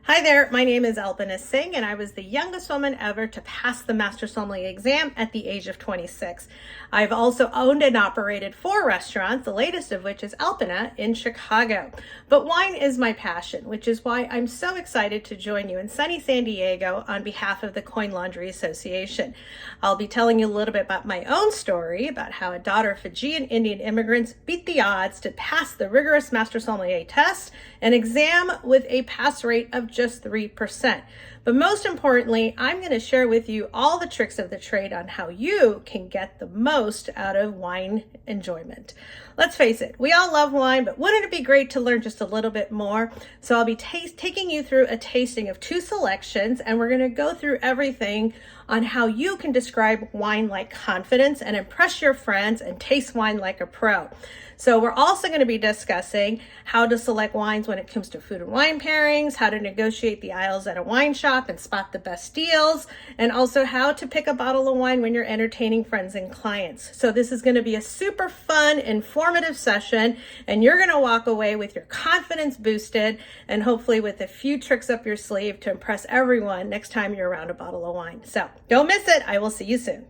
Hi there, my name is Alpana Singh, and I was the youngest woman ever to pass the Master Sommelier exam at the age of 26. I've also owned and operated 4 restaurants, the latest of which is Alpana in Chicago. But wine is my passion, which is why I'm so excited to join you in sunny San Diego on behalf of the Coin Laundry Association. I'll be telling you a little bit about my own story, about how a daughter of Fijian Indian immigrants beat the odds to pass the rigorous Master Sommelier test, an exam with a pass rate of just 3%. But most importantly, I'm going to share with you all the tricks of the trade on how you can get the most out of wine enjoyment. Let's face it, we all love wine, but wouldn't it be great to learn just a little bit more? So I'll be taking you through a tasting of 2 selections, and we're going to go through everything on how you can describe wine like confidence and impress your friends and taste wine like a pro. So we're also going to be discussing how to select wines when it comes to food and wine pairings, how to negotiate the aisles at a wine shop and spot the best deals, and also how to pick a bottle of wine when you're entertaining friends and clients. So this is going to be a super fun, informative session, and you're going to walk away with your confidence boosted and hopefully with a few tricks up your sleeve to impress everyone next time you're around a bottle of wine. So don't miss it. I will see you soon.